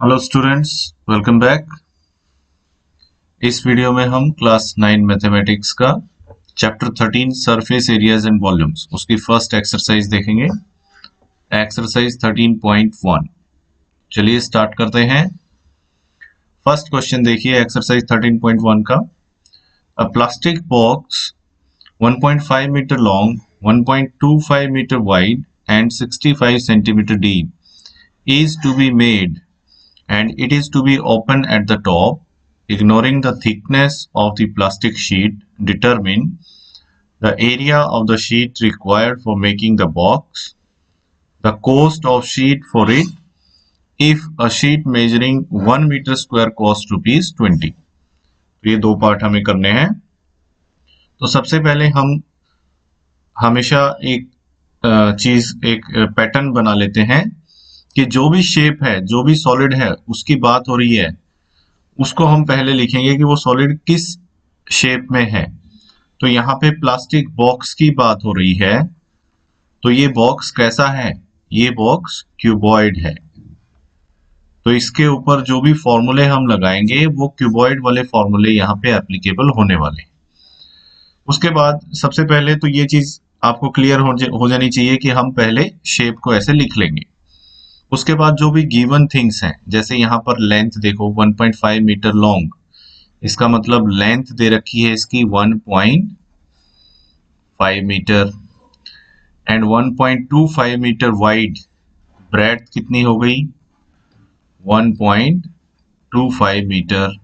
Hello students, welcome back. इस video में हम क्लास 9 मैथमेटिक्स का chapter 13 surface areas and volumes उसकी फर्स्ट एक्सरसाइज देखेंगे। एक्सरसाइज 13.1। चलिए स्टार्ट करते हैं। फर्स्ट क्वेश्चन देखिए एक्सरसाइज 13.1 का। A plastic box 1.5 metre long, 1.25 metre wide and 65 centimetre deep is to be made and it is to be open at the top. Ignoring the thickness of the plastic sheet, determine the area of the sheet required for making the box, the cost of sheet for it. If a sheet measuring 1 meter square cost rupees 20. तो ये दो part हमें करने हैं। तो सबसे पहले हम हमेशा एक एक पैटर्न बना लेते हैं कि जो भी शेप है, जो भी सॉलिड है, उसकी बात हो रही है, उसको हम पहले लिखेंगे कि वो सॉलिड किस शेप में है। तो यहाँ पे प्लास्टिक बॉक्स की बात हो रही है, तो ये बॉक्स कैसा है? ये बॉक्स क्यूबॉइड है। तो इसके ऊपर जो भी फॉर्मूले हम लगाएंगे वो क्यूबॉइड वाले फॉर्मूले यहाँ पे एप्लीकेबल होने वाले। उसके बाद सबसे पहले तो ये चीज आपको क्लियर हो जानी चाहिए कि हम पहले शेप को ऐसे लिख लेंगे। उसके बाद जो भी गिवन थिंग्स हैं, जैसे यहाँ पर लेंथ देखो 1.5 मीटर लॉन्ग, इसका मतलब लेंथ दे रखी है इसकी 1.5 metre and 1.25 metre wide, breadth कितनी हो गई 1.25 मीटर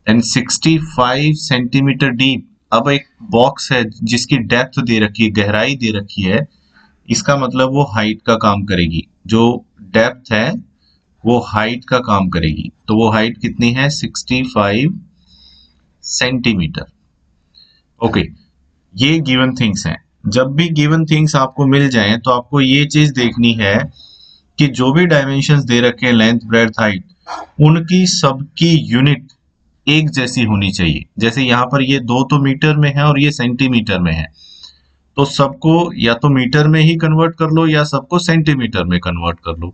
एंड 65 सेंटीमीटर डीप। अब एक बॉक्स है जिसकी डेप्थ दे रखी है, गहराई दे रखी है, इसका मतलब वो हाइट का काम करेगी। जो डेप्थ है वो हाइट का काम करेगी। तो वो हाइट कितनी है 65 सेंटीमीटर। ओके, ये गिवन थिंग्स हैं। जब भी गिवन थिंग्स आपको मिल जाएं तो आपको ये चीज देखनी है कि जो भी डायमेंशंस दे रखे हैं, लेंथ ब्रेड्थ हाइट, उनकी सबकी यूनिट एक जैसी होनी चाहिए। जैसे यहाँ पर ये दो तो मीटर में है और ये सेंटीमीटर में है, तो सबको या तो मीटर में ही कन्वर्ट कर लो या सबको सेंटीमीटर में कन्वर्ट कर लो।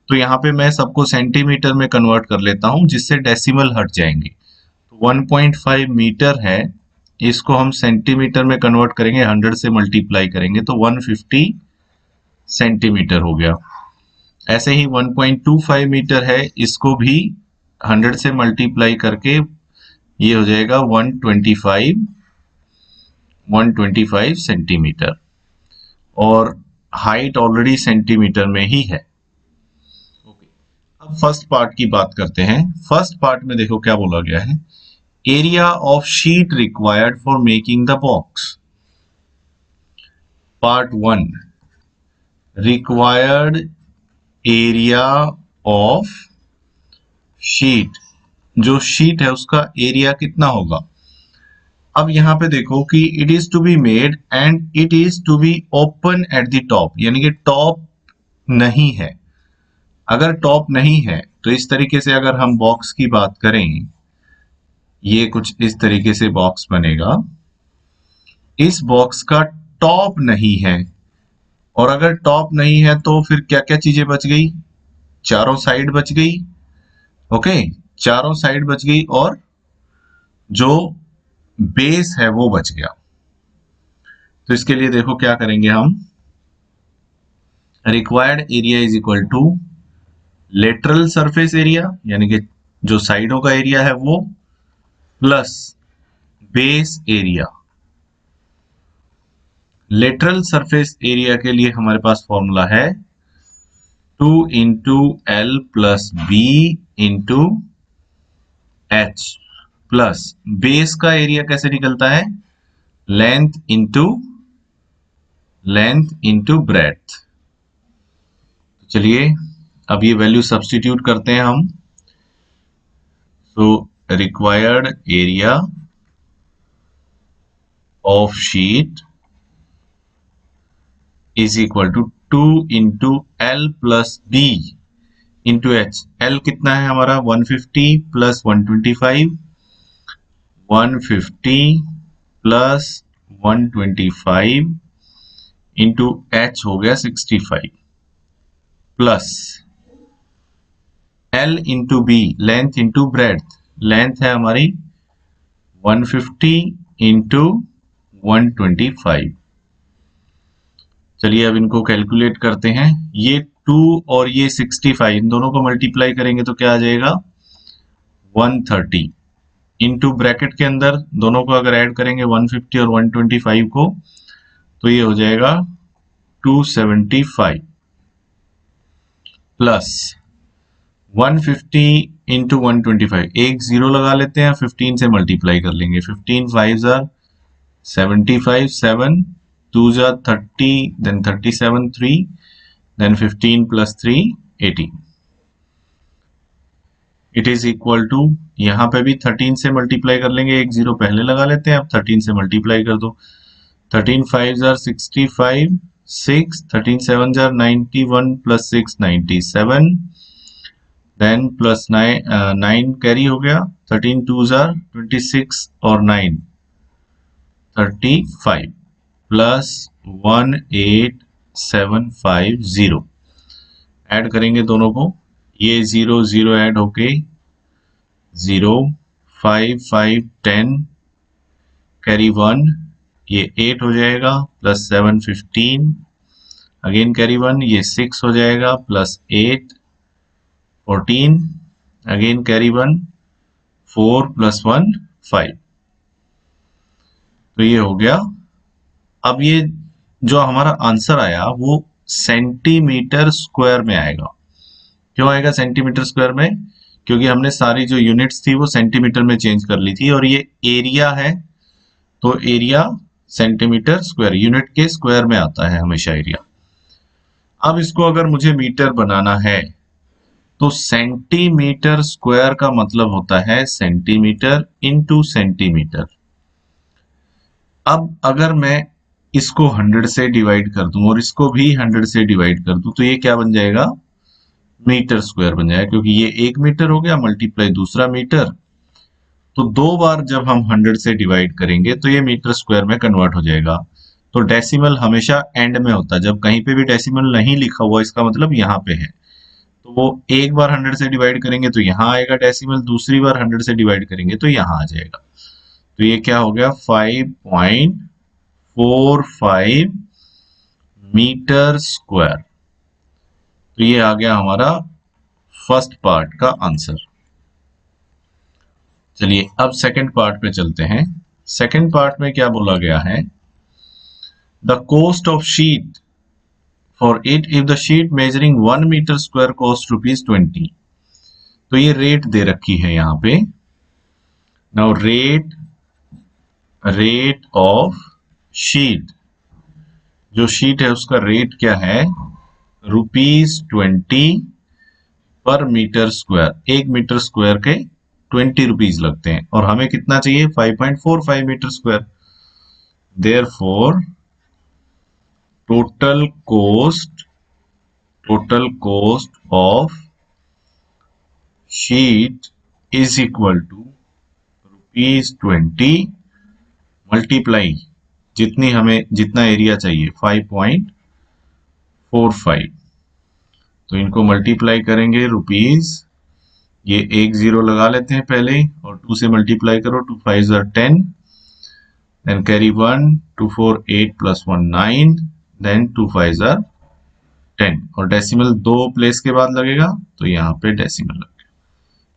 तो यहाँ पे मैं सबको सेंटीमीटर में कन्वर्ट कर लेता हूं, जिससे डेसिमल हट जाएंगे। तो 1.5 मीटर है, इसको हम सेंटीमीटर में कन्वर्ट करेंगे, 100 से मल्टीप्लाई करेंगे तो 150 सेंटीमीटर हो गया। ऐसे ही 1.25 मीटर है, इसको भी 100 से मल्टीप्लाई करके ये हो जाएगा 125 सेंटीमीटर, और हाइट ऑलरेडी सेंटीमीटर में ही है। अब फर्स्ट पार्ट की बात करते हैं। फर्स्ट पार्ट में देखो क्या बोला गया है, area of sheet required for making the box. Part 1, required area of sheet, जो शीट है उसका एरिया कितना होगा। अब यहां पे देखो कि it is to be made and it is to be open at the top, यानी कि टॉप नहीं है। अगर टॉप नहीं है तो इस तरीके से अगर हम बॉक्स की बात करें, ये कुछ इस तरीके से बॉक्स बनेगा। इस बॉक्स का टॉप नहीं है, और अगर टॉप नहीं है तो फिर क्या क्या चीजें बच गई, चारों साइड बच गई। ओके, चारों साइड बच गई और जो बेस है वो बच गया। तो इसके लिए देखो क्या करेंगे हम, required area is equal to lateral surface area, यानी कि जो साइडों का एरिया है वो, plus base area. Lateral surface area के लिए हमारे पास फॉर्मूला है 2 into L plus B into h, plus base का एरिया कैसे निकलता है, लेंथ इंटू ब्रेड्थ। चलिए अब ये वैल्यू सब्स्टिट्यूट करते हैं हम। तो required area of sheet is equal to 2 into L plus B into h. L कितना है हमारा 150 प्लस 125, 150 प्लस 125 इंटू एच हो गया 65, plus L into b, length into breadth, length है हमारी 150 इंटू 125। चलिए अब इनको कैलकुलेट करते हैं। ये 2 और ये 65, इन दोनों को मल्टीप्लाई करेंगे तो क्या आ जाएगा 130 इंटू ब्रैकेट के अंदर दोनों को अगर ऐड करेंगे 150 और 125 को तो ये हो जाएगा 275 प्लस 150 इंटू 125, एक जीरो लगा लेते हैं, 15 से मल्टीप्लाई कर लेंगे। 15 5 75, 7 2 30, then 37 3, then 15 plus 3 18। It is equal to, यहाँ पे भी 13 से मल्टीप्लाई कर लेंगे, एक जीरो पहले लगा लेते हैं, अब 13 से मल्टीप्लाई कर दो। 13 5 65, 6 13 7 91 प्लस 6 97, देन प्लस 9 कैरी हो गया, 13 2 26 और 9 35 प्लस 18750। ऐड करेंगे दोनों को, ये 0 0 ऐड होके 0 5 5 10 कैरी 1, ये 8 हो जाएगा, प्लस 7 15, अगेन कैरी 1, ये 6 हो जाएगा, प्लस 8 14, अगेन कैरी 1, 4 प्लस 1 5। तो ये हो गया। अब ये जो हमारा आंसर आया वो सेंटीमीटर स्क्वायर में आएगा। क्यों आएगा सेंटीमीटर स्क्वायर में? क्योंकि हमने सारी जो यूनिट्स थी वो सेंटीमीटर में चेंज कर ली थी, और ये एरिया है तो एरिया सेंटीमीटर स्क्वायर, यूनिट के स्क्वायर में आता है हमेशा एरिया। अब इसको अगर मुझे मीटर बनाना है तो सेंटीमीटर स्क्वायर का मतलब होता है सेंटीमीटर इंटू सेंटीमीटर। अब अगर मैं इसको 100 से डिवाइड कर दूं और इसको भी 100 से डिवाइड कर दूं तो ये क्या बन जाएगा, मीटर स्क्वायर बन जाएगा, क्योंकि ये 1 मीटर हो गया मल्टीप्लाई दूसरा मीटर, तो 2 बार जब हम 100 से डिवाइड करेंगे तो ये मीटर स्क्वायर में कन्वर्ट हो जाएगा। तो डेसिमल हमेशा एंड में होता है, जब कहीं पे भी डेसिमल नहीं लिखा हुआ इसका मतलब यहाँ पे है, तो वो एक बार 100 से डिवाइड करेंगे तो यहाँ आएगा डेसिमल, दूसरी बार 100 से डिवाइड करेंगे तो यहाँ आ जाएगा। तो ये क्या हो गया 5.45 मीटर स्क्वायर। तो ये आ गया हमारा फर्स्ट पार्ट का आंसर। चलिए अब सेकंड पार्ट पे चलते हैं। सेकंड पार्ट में क्या बोला गया है, the cost of sheet for it if the sheet measuring 1 metre square cost ₹20। तो ये रेट दे रखी है यहाँ पे। नाउ रेट ऑफ शीट, जो शीट है उसका रेट क्या है ₹20 पर मीटर स्क्वायर। 1 मीटर स्क्वायर के 20 रुपीज लगते हैं, और हमें कितना चाहिए 5.45 metre square. Therefore total cost of sheet is equal to ₹20 multiply जितना एरिया चाहिए 5.45। तो इनको मल्टीप्लाई करेंगे रुपीज, ये एक जीरो लगा लेते हैं पहले, और 2 से मल्टीप्लाई करो, 2 5 10, देन कैरी 1, 2 4 8 प्लस 1 9, देन 2 5 10, और डेसिमल 2 प्लेस के बाद लगेगा तो यहाँ पे डेसिमल लगेगा।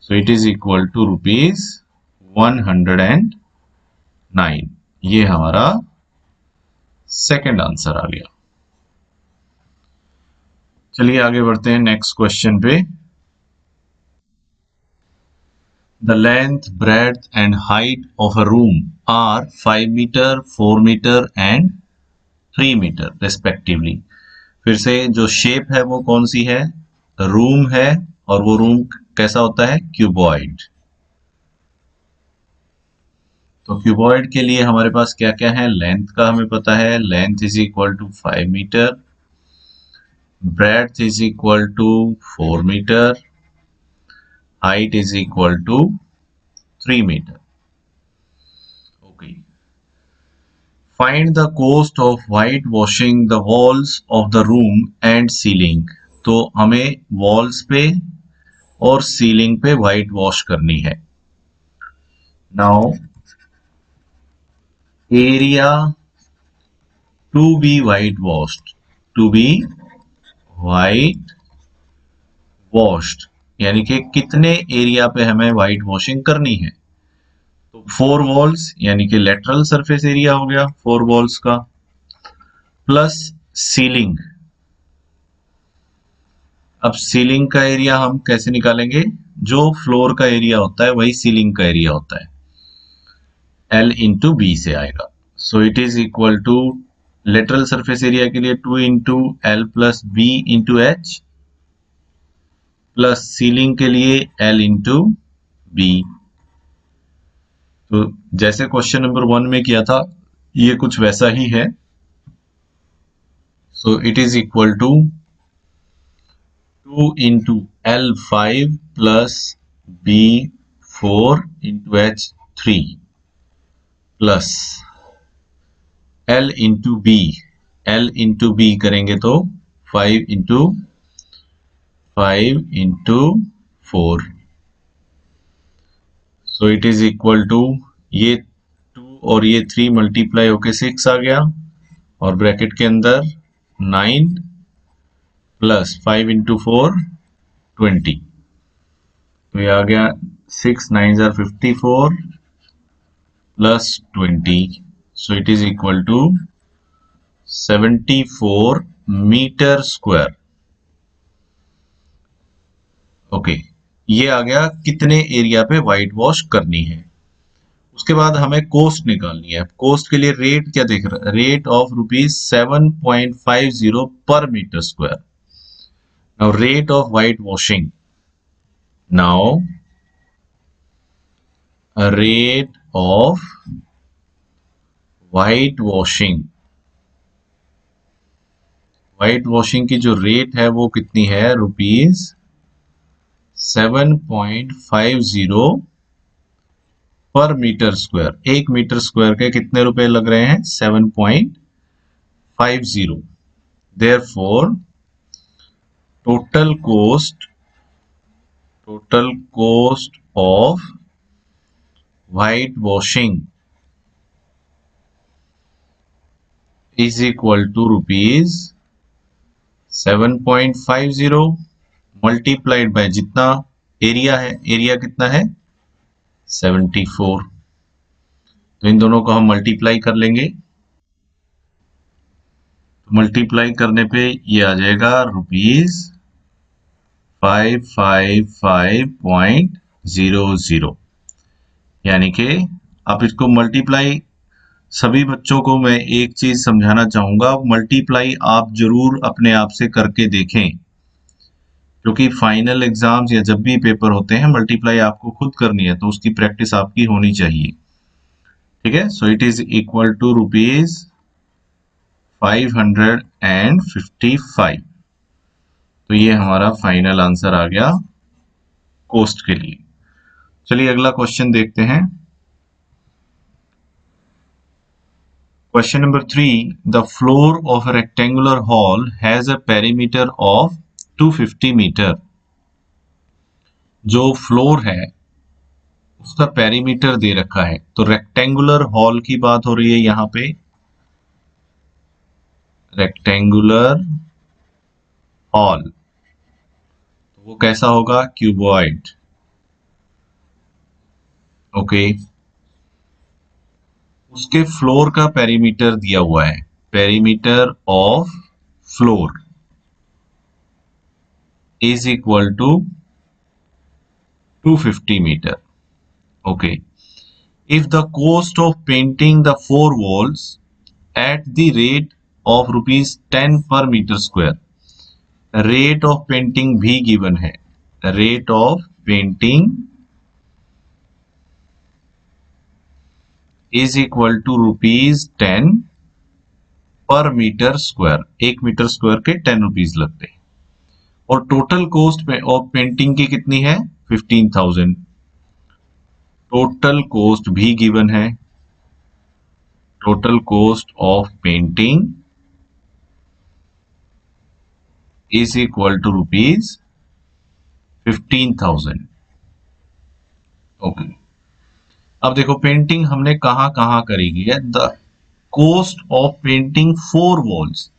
So it is equal to ₹109। ये हमारा सेकंड आंसर आ गया। चलिए आगे बढ़ते हैं नेक्स्ट क्वेश्चन पे। The length, breadth and height of a room are 5 meter, 4 meter and 3 meter respectively. फिर से जो शेप है वो कौन सी है, रूम है, और वो रूम कैसा होता है क्यूबॉइड। तो क्यूबॉइड के लिए हमारे पास क्या क्या है, लेंथ का हमें पता है, length is equal to 5 metre, breadth is equal to 4 meter, height is equal to 3 meter. Okay. Find the cost of whitewashing the walls of the room and ceiling. तो हमें वॉल्स पे और सीलिंग पे white wash करनी है। Now area to be whitewashed, to be whitewashed यानी कि कितने एरिया पे हमें व्हाइट वॉशिंग करनी है। तो 4 वॉल्स यानी कि लेटरल सरफेस एरिया हो गया 4 वॉल्स का, प्लस सीलिंग। अब सीलिंग का एरिया हम कैसे निकालेंगे, जो फ्लोर का एरिया होता है वही सीलिंग का एरिया होता है, L इंटू बी से आएगा। So it is equal to lateral surface area के लिए 2 into L plus B into h, plus ceiling के लिए L इंटू बी। तो जैसे क्वेश्चन नंबर 1 में किया था ये कुछ वैसा ही है। So it is equal to 2 into L5 plus B4 into H3 plus L into b, L into b करेंगे तो 5 into 4। So it is equal to ये 2 और ये 3 मल्टीप्लाई होके 6 आ गया, और ब्रैकेट के अंदर 9 प्लस 5 इंटू 4 20। तो ये आ गया 6 9 54 plus 20। So it is equal to 74 metre square. Okay, ये आ गया कितने एरिया पे व्हाइट वॉश करनी है। उसके बाद हमें कोस्ट निकालनी है। कोस्ट के लिए रेट क्या देख रहा है, rate of ₹7.50 per metre square. Now rate of white washing, now rate of white washing, white washing की जो रेट है वो कितनी है, ₹7.50 per metre square. 1 metre square के कितने रुपए लग रहे हैं, 7.50। Therefore total cost of white washing is equal to ₹7.50 multiplied by जितना एरिया है, एरिया कितना है 74। तो इन दोनों को हम मल्टीप्लाई कर लेंगे, तो मल्टीप्लाई करने पे ये आ जाएगा ₹555.00। यानी कि आप इसको मल्टीप्लाई, सभी बच्चों को मैं एक चीज समझाना चाहूंगा, मल्टीप्लाई आप जरूर अपने आप से करके देखें, क्योंकि फाइनल एग्जाम्स या जब भी पेपर होते हैं मल्टीप्लाई आपको खुद करनी है, तो उसकी प्रैक्टिस आपकी होनी चाहिए। ठीक है, so it is equal to ₹555। तो ये हमारा फाइनल आंसर आ गया कोस्ट के लिए। चलिए अगला क्वेश्चन देखते हैं। Question number 3. The floor of a rectangular hall has a perimeter of 250 meter. जो फ्लोर है उसका पेरीमीटर दे रखा है। तो रेक्टेंगुलर हॉल की बात हो रही है यहां पे, रेक्टेंगुलर हॉल, तो वो कैसा होगा, क्यूबॉइड। ओके, उसके फ्लोर का पेरीमीटर दिया हुआ है, perimeter of floor is equal to 250 meter. Okay. If the cost of painting the 4 walls at the rate of ₹10 per meter square, rate of painting भी given है, rate of painting is equal to ₹10 पर metre square. 1 metre square के 10 rupees लगते हैं, और total cost of painting की कितनी है, 15,000। टोटल कॉस्ट भी गिवन है, total cost of painting is equal to 15,000। Okay, अब देखो पेंटिंग हमने कहाँ कहाँ करी है। The cost of painting 4 walls,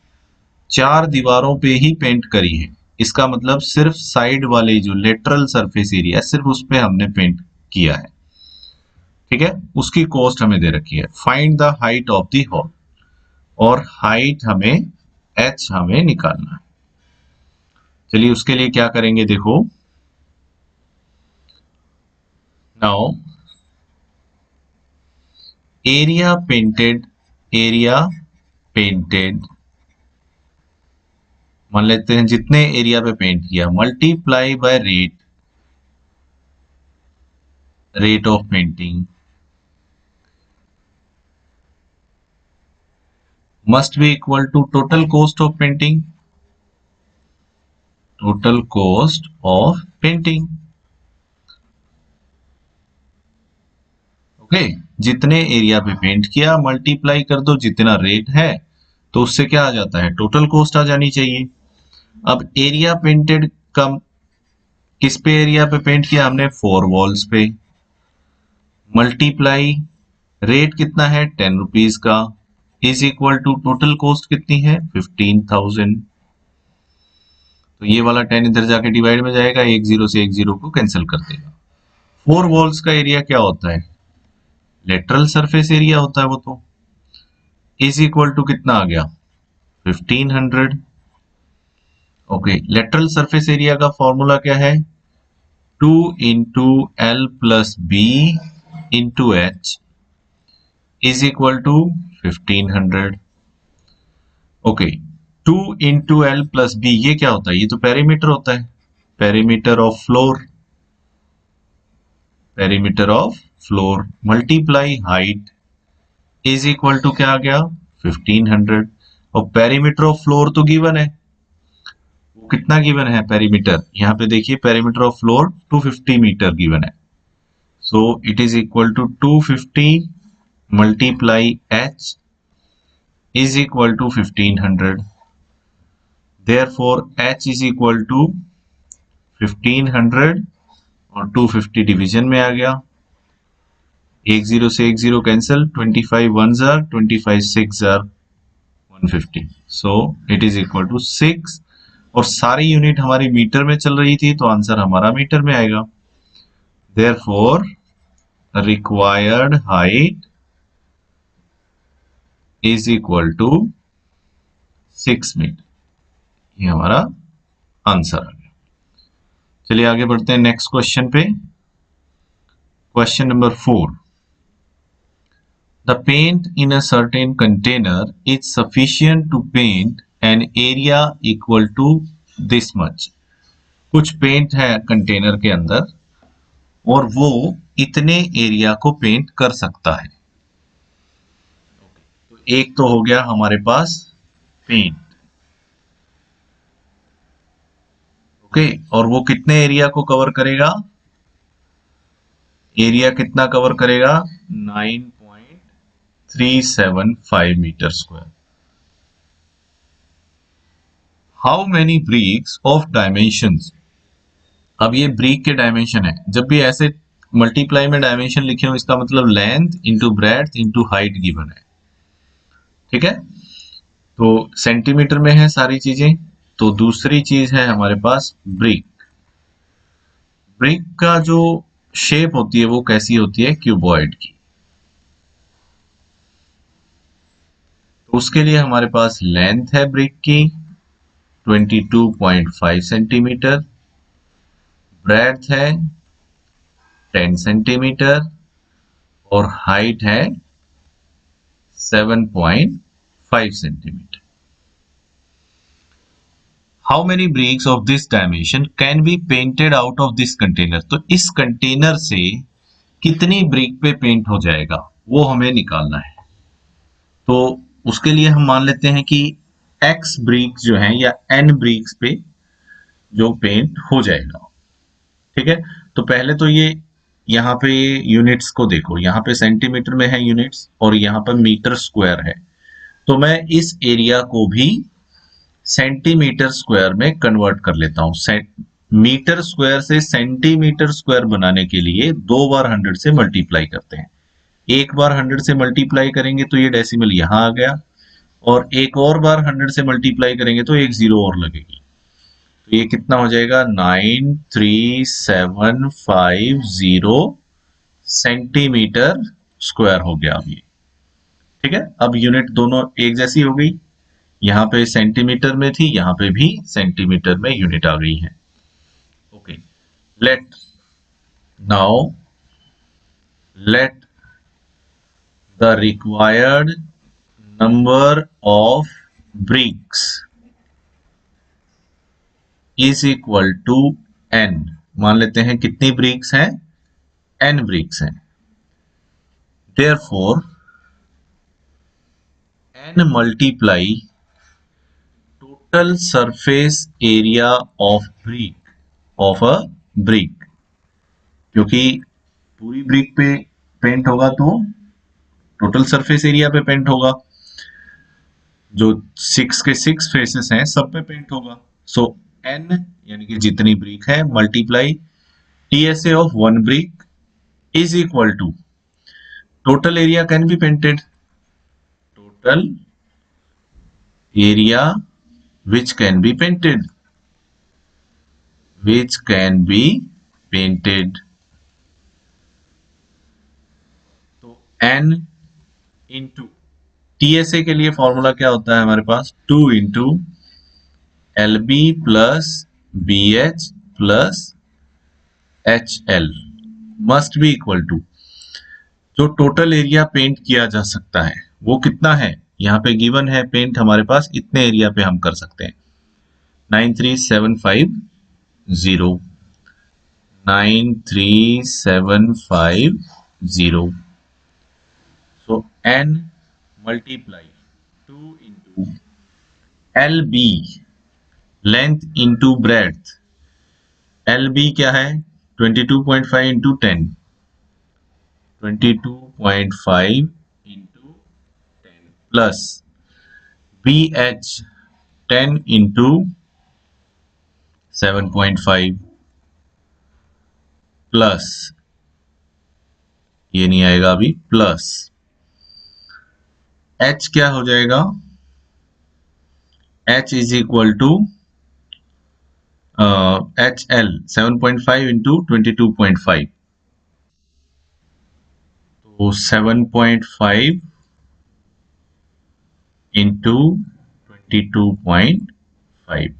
4 दीवारों पे ही पेंट करी है। इसका मतलब सिर्फ साइड वाले जो लेटरल सरफेस एरिया है सिर्फ उस पे हमने पेंट किया है। ठीक है, उसकी कॉस्ट हमें दे रखी है। Find the height of the hall, और हाइट हमें h हमें निकालना है। चलिए उसके लिए क्या करेंगे, देखो नाउ एरिया पेंटेड मान लेते हैं, जितने एरिया पे पेंट किया multiply by rate of painting must be equal to total cost of painting, total cost of painting। Okay, जितने एरिया पे पेंट किया मल्टीप्लाई कर दो जितना रेट है, तो उससे क्या आ जाता है, टोटल कॉस्ट आ जानी चाहिए। अब एरिया पेंटेड कम किस पे एरिया पे पेंट किया हमने, 4 वॉल्स पे, मल्टीप्लाई रेट कितना है 10 रुपीज का, is equal to total cost कितनी है 15,000। तो ये वाला 10 इधर जाके डिवाइड में जाएगा, एक जीरो से एक जीरो को कैंसिल कर देगा। 4 वॉल्स का एरिया क्या होता है, लेटरल सरफेस एरिया होता है वो, तो इज इक्वल टू कितना आ गया 1500। ओके, लेटरल सरफेस एरिया का फॉर्मूला क्या है, 2 into L plus B into H is equal to 1500। Okay, 2 into L plus B ये क्या होता है, ये तो पेरीमीटर होता है, perimeter of floor, perimeter of floor multiply height is equal to क्या आ गया 1500। और पेरीमीटर ऑफ फ्लोर तो गिवन है, वो कितना गिवन है पेरीमीटर, यहाँ पे देखिए perimeter of floor 250 metre given है। So it is equal to 250 multiply H is equal to 1500। Therefore H is equal to 1500 और 250 डिवीजन में आ गया, एक जीरो से एक जीरो कैंसिल, 25 1 जार 25 6 जार 150। So it is equal to 6, और सारी यूनिट हमारी मीटर में चल रही थी तो आंसर हमारा मीटर में आएगा। Therefore required height is equal to 6 metre, ये हमारा आंसर आ गया। चलिए आगे बढ़ते हैं नेक्स्ट क्वेश्चन पे। Question number 4, the paint in a certain container is sufficient to paint an area equal to this much। कुछ पेंट है कंटेनर के अंदर और वो इतने एरिया को पेंट कर सकता है। तो एक तो हो गया हमारे पास पेंट, ओके, और वो कितने एरिया को कवर करेगा, एरिया कितना कवर करेगा 9.375 metre square. How many bricks of dimensions, अब ये ब्रिक के डायमेंशन है, जब भी ऐसे मल्टीप्लाई में डायमेंशन लिखे हो इसका मतलब length into breadth into height given है। ठीक है, तो सेंटीमीटर में है सारी चीजें। तो दूसरी चीज है हमारे पास ब्रिक। ब्रिक का जो शेप होती है वो कैसी होती है, क्यूबॉइड की। तो उसके लिए हमारे पास लेंथ है ब्रिक की 22.5 सेंटीमीटर, ब्रेड्थ है 10 सेंटीमीटर और हाइट है 7.5 centimetre. How many bricks of this dimension can be painted out of this container, तो इस कंटेनर से कितनी ब्रिक पे पेंट हो जाएगा वो हमें निकालना है। तो उसके लिए हम मान लेते हैं कि x ब्रिक जो है या n ब्रिक्स पे जो पेंट हो जाएगा। ठीक है, तो पहले तो ये यहाँ पे यूनिट्स को देखो, यहाँ पे सेंटीमीटर में है यूनिट्स और यहाँ पर मीटर स्क्वायर है, तो मैं इस एरिया को भी सेंटीमीटर स्क्वायर में कन्वर्ट कर लेता हूँ। मीटर स्क्वायर से सेंटीमीटर स्क्वायर बनाने के लिए 2 बार 100 से मल्टीप्लाई करते हैं। एक बार 100 से मल्टीप्लाई करेंगे तो ये डेसिमल यहां आ गया, और एक और बार 100 से मल्टीप्लाई करेंगे तो एक जीरो और लगेगी। तो ये कितना हो जाएगा, 93750 सेंटीमीटर स्क्वायर हो गया अब ये। ठीक है, अब यूनिट दोनों एक जैसी हो गई, यहाँ पे सेंटीमीटर में थी, यहाँ पे भी सेंटीमीटर में यूनिट आ गई है। Okay, let now let the required number of bricks is equal to n। मान लेते हैं कितनी ब्रिक्स हैं, n ब्रिक्स हैं। therefore n multiply total surface area of a brick, क्योंकि पूरी ब्रिक पे पेंट होगा तो टोटल सरफेस एरिया पे पेंट होगा, जो 6 के 6 फेसेस हैं सब पे पेंट होगा। सो n यानी कि जितनी ब्रिक है multiply TSA of one brick is equal to total area can be painted, total area which can be painted, which can be painted. तो n इंटू TSA के लिए फॉर्मूला क्या होता है हमारे पास, 2 into LB plus BH plus HL must be equal to, जो total area paint किया जा सकता है वो कितना है, यहाँ पे गिवन है पेंट हमारे पास इतने एरिया पे हम कर सकते हैं, 93750 93750। so n multiply 2 into LB length into breadth, LB क्या है 22.5 into 10, 22.5 into 10 plus BH 10 into 7.5 plus, ये नहीं आएगा अभी, प्लस H क्या हो जाएगा, H is equal to HL 7.5 into 22.5, तो 7.5 इंटू 22.5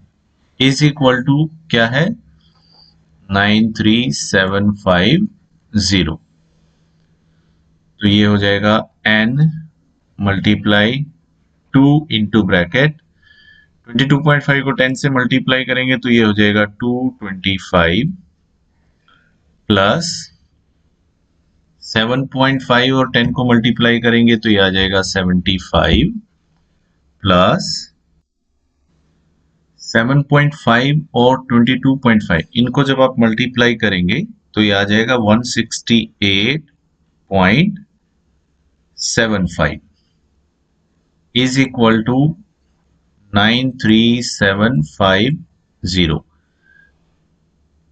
इज इक्वल टू क्या है 93750। तो ये हो जाएगा n मल्टीप्लाई 2 इंटू ब्रैकेट 22.5 को 10 से मल्टीप्लाई करेंगे तो ये हो जाएगा 225 प्लस 7.5 और 10 को मल्टीप्लाई करेंगे तो ये आ जाएगा 75 प्लस 7.5 और 22.5, इनको जब आप मल्टीप्लाई करेंगे तो ये आ जाएगा 168.75 इज इक्वल टू 93750।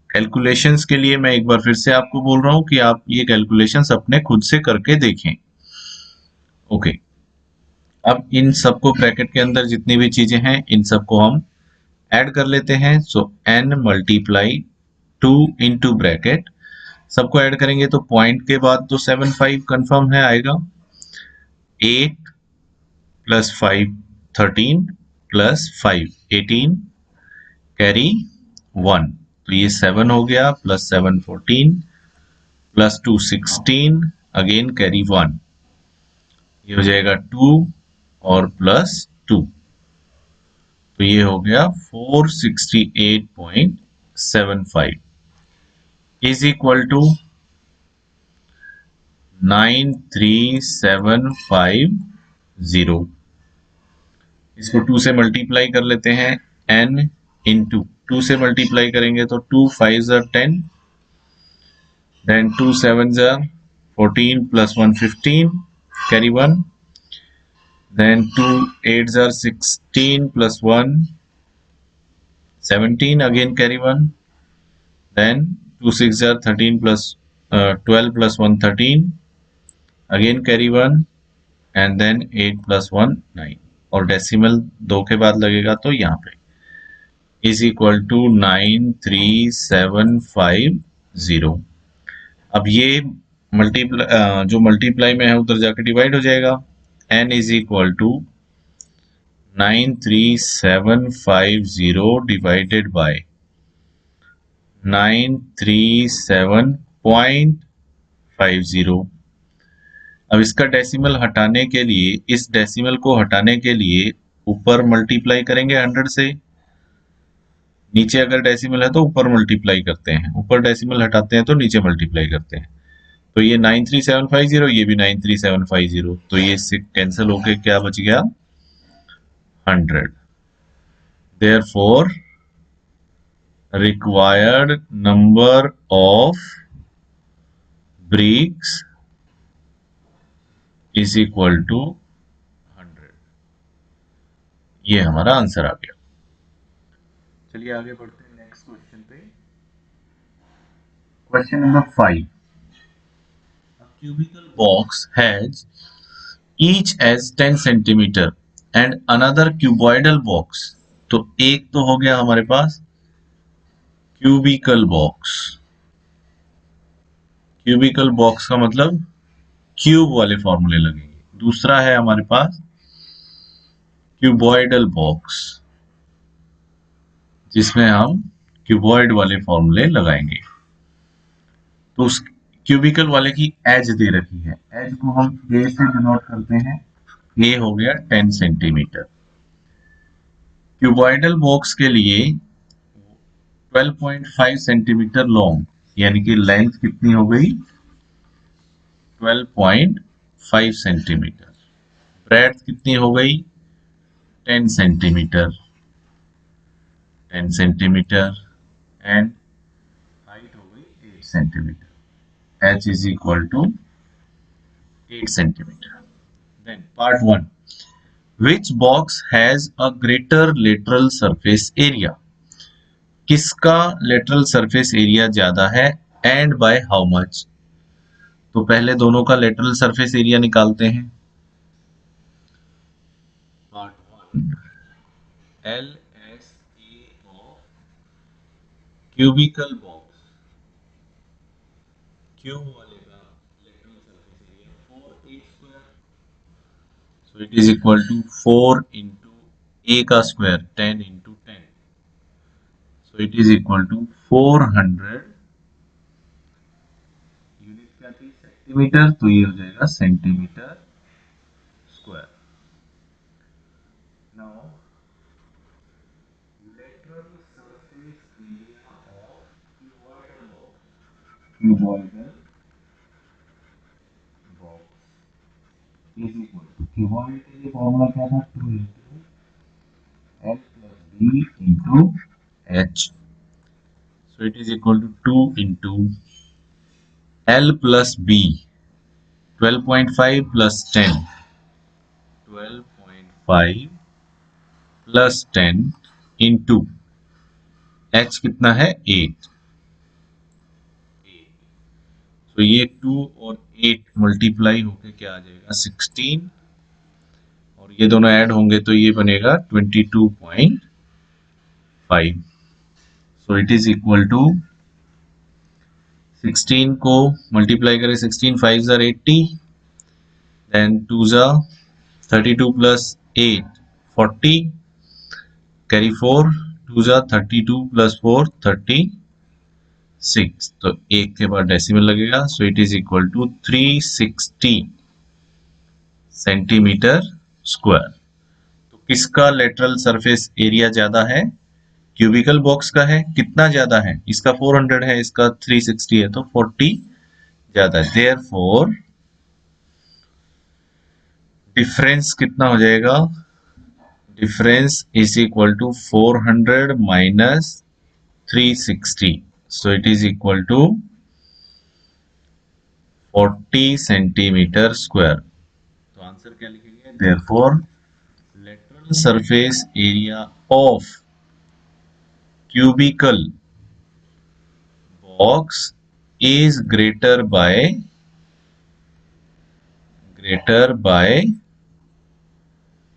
कैलकुलेशंस के लिए मैं एक बार फिर से आपको बोल रहा हूं कि आप ये कैलकुलेशंस अपने खुद से करके देखें। ओके, अब इन सबको ब्रैकेट के अंदर जितनी भी चीजें हैं इन सबको हम ऐड कर लेते हैं। सो n मल्टीप्लाई 2 इंटू ब्रैकेट, सबको ऐड करेंगे तो पॉइंट के बाद तो 75 कंफर्म है आएगा, 8 प्लस 5 13 प्लस 5 18 कैरी 1, तो ये 7 हो गया, प्लस 7 14 प्लस 2 16 अगेन कैरी 1, ये हो जाएगा 2 और प्लस 2, तो ये हो गया 468.75 इज इक्वल टू 93750। इसको 2 से मल्टीप्लाई कर लेते हैं, n इंटू 2 से मल्टीप्लाई करेंगे तो 2 5 10, then 2 7 14 plus 1 15 carry 1, then 2 8 are 16 plus 1 17 again carry 1, then 2 6 are 13 plus 12 plus 1 13, again carry 1 and then 8 plus 1 9, और डेसिमल 2 के बाद लगेगा तो यहाँ पे इज इक्वल टू 93750। अब ये मल्टीप्लाई जो मल्टीप्लाई में है उधर जाके डिवाइड हो जाएगा। n is equal to 93750 divided by 937.50। अब इसका डेसिमल हटाने के लिए, इस डेसिमल को हटाने के लिए ऊपर मल्टीप्लाई करेंगे 100 से, नीचे अगर डेसिमल है तो ऊपर मल्टीप्लाई करते हैं, ऊपर डेसिमल हटाते हैं तो नीचे मल्टीप्लाई करते हैं। तो ये 93750, ये भी 93750, तो ये इससे कैंसिल होके क्या बच गया 100। Therefore required number of bricks is equal to 100। ये हमारा आंसर आ गया। चलिए आगे बढ़ते हैं नेक्स्ट क्वेश्चन पे। Question number 5, a cubical box has each as 10 centimeter and another cuboidal box। तो एक तो हो गया हमारे पास क्यूबिकल बॉक्स, क्यूबिकल बॉक्स का मतलब क्यूब वाले फॉर्मूले लगेंगे। दूसरा है हमारे पास क्यूबॉइडल बॉक्स, जिसमें हम क्यूबॉइड वाले फॉर्मूले लगाएंगे। तो उस क्यूबिकल वाले की एज दे रखी है, एज को हम ए से डिनोट करते हैं, ए हो गया 10 सेंटीमीटर। क्यूबॉइडल बॉक्स के लिए 12.5 सेंटीमीटर लॉन्ग, यानी कि लेंथ कितनी हो गई 12.5 सेंटीमीटर, ब्रेड्थ कितनी हो गई 10 सेंटीमीटर, 10 सेंटीमीटर एंड हाइट हो गई 8 centimetre. h is equal to 8 centimeter। Then part 1, which box has a greater lateral surface area? किसका lateral surface area ज्यादा है and by how much? तो पहले दोनों का lateral surface area निकालते हैं। part 1, LSA of cubical box, cube वाले का lateral surface area 4a square, so it is equal to 4 into a का square 10 into 10, so it is equal to 400 unit क्या थी सेंटीमीटर, तो ये हो जाएगा centimetre square. Now lateral surface area of cuboidal box is equal to, cuboid के लिए formula क्या था 2 into l plus b into h, so it is equal to 2 into l plus b, 12.5 plus 10, 12.5 plus 10 into h कितना है 8, तो ये 2 और 8 multiply होके क्या आ जाएगा 16, और ये दोनों ऐड होंगे तो ये बनेगा 22.5। So it is equal to 16 को मल्टीप्लाई करें, 16 5 are 80, then 2 32 plus 8 40, carry 4, 2 32 plus 4 36, तो एक के बाद डेसिमल लगेगा, so it is equal to 360 centimetre square. तो किसका लेटरल सरफेस एरिया ज्यादा है, क्यूबिकल बॉक्स का है। कितना ज्यादा है, इसका 400 है, इसका 360 है, तो 40 ज्यादा है। देयरफॉर डिफरेंस कितना हो जाएगा, difference is equal to 400 minus 360, so it is equal to 40 centimetre square. तो आंसर क्या लिखेंगे, therefore lateral surface area of cubical box is greater by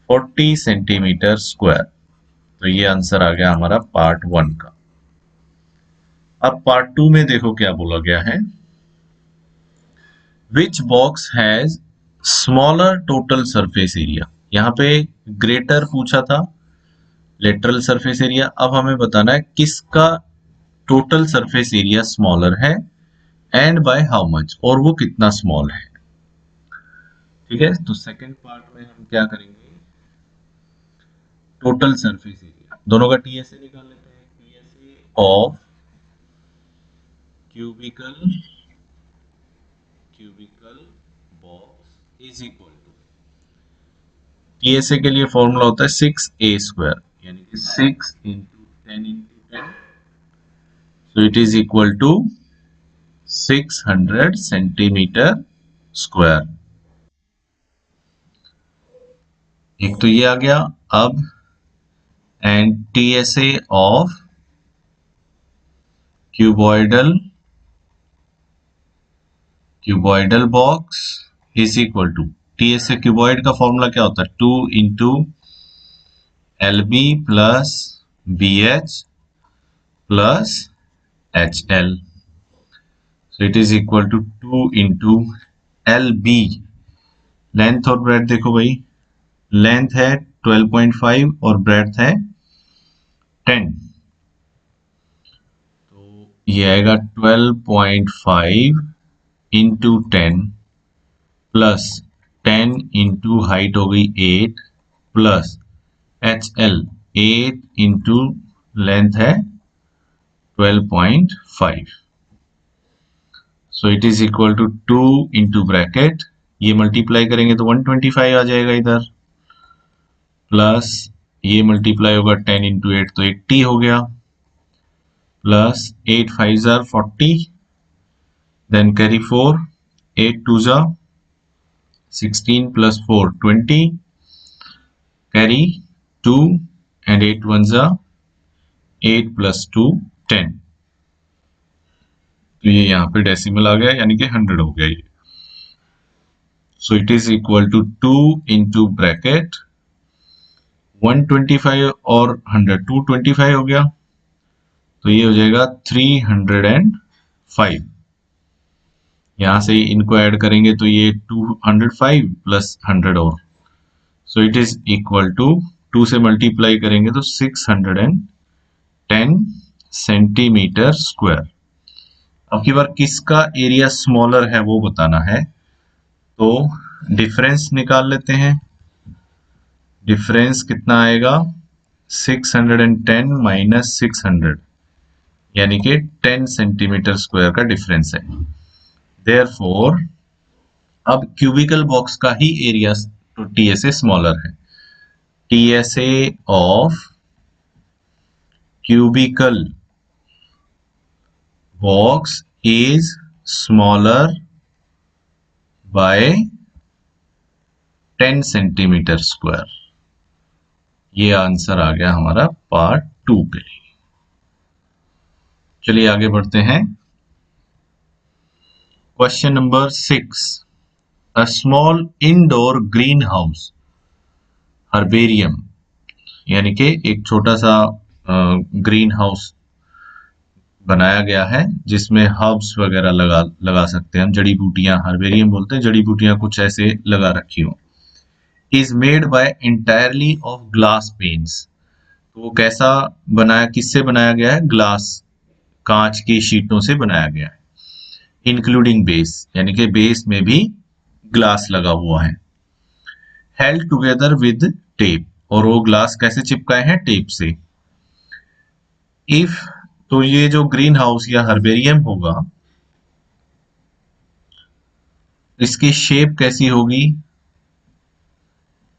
40 centimetre square. तो ये आंसर आ गया हमारा पार्ट 1 का। अब पार्ट 2 में देखो क्या बोला गया है। Which box has smaller total surface area. यहाँ पे ग्रेटर पूछा था, लेटरल सरफेस एरिया। अब हमें बताना है किसका टोटल सरफेस एरिया स्मॉलर है एंड बाय हाउ मच, और वो कितना स्मॉल है। ठीक है, तो सेकंड पार्ट में हम क्या करेंगे, टोटल सरफेस एरिया दोनों का टीएसए निकाल लेते हैं। TSA of cubical box is equal to, TSA के लिए फॉर्मूला होता है 6a², यानी कि 6 into 10 into 10, so it is equal to 600 centimetre square. एक तो ये आ गया। अब and TSA of cuboidal box is equal to, TSA cuboid का फॉर्मूला क्या होता है, 2 into LB plus BH plus H L, so it is equal to 2 into L B. Length और ब्रेथ देखो भाई, लेंथ है 12.5 और ब्रेथ है 10, तो ये आएगा 12.5 इंटू 10 प्लस 10 इंटू हाइट हो गई 8 plus H L 8 into length है 12.5, so it is equal to 2 into bracket, ये मल्टीप्लाई करेंगे तो 125 आ जाएगा इधर, प्लस ये मल्टीप्लाई होगा 10 इंटू 8 तो 80 हो गया, प्लस 8 5 जार 40, देन कैरी 4, 8 2 जार 16 प्लस 4 20, कैरी 2 एंड 8 1 जार 8 प्लस 2 10, तो ये यहाँ पे डेसिमल आ गया, यानी कि 100 हो गया ये। So it is equal to 2 into bracket 125 और 100 225 हो गया, तो ये हो जाएगा 305। यहां से इनको ऐड करेंगे तो ये 205 प्लस 100 और, so it is equal to 2 से मल्टीप्लाई करेंगे तो 610 सेंटीमीटर स्क्वायर। अब की बार किसका एरिया स्मॉलर है वो बताना है, तो डिफरेंस निकाल लेते हैं। डिफरेंस कितना आएगा, 610 माइनस 600, यानी कि 10 सेंटीमीटर स्क्वायर का डिफरेंस है। देयरफॉर अब क्यूबिकल बॉक्स का ही एरिया तो टीएसए स्मॉलर है। TSA of cubical box is smaller by 10 centimetre square. ये आंसर आ गया हमारा पार्ट 2 के लिए। चलिए आगे बढ़ते हैं। Question number 6, a small indoor green house herbarium, यानी कि एक छोटा सा ग्रीन हाउस बनाया गया है जिसमें हर्ब्स वगैरह लगा सकते हैं हम, जड़ी बूटियां, हर्बेरियम बोलते हैं, जड़ी बूटियां कुछ ऐसे लगा रखी हो। Is made by entirely of glass panes, तो वो कैसा बनाया, किससे बनाया गया है, ग्लास, कांच की शीटों से बनाया गया है। इंक्लूडिंग बेस, यानी कि बेस में भी ग्लास लगा हुआ है। हेल्ड टुगेदर विद टेप, और वो ग्लास कैसे चिपकाए हैं, टेप से। इफ, तो ये जो ग्रीन हाउस या हर्बेरियम होगा इसकी शेप कैसी होगी,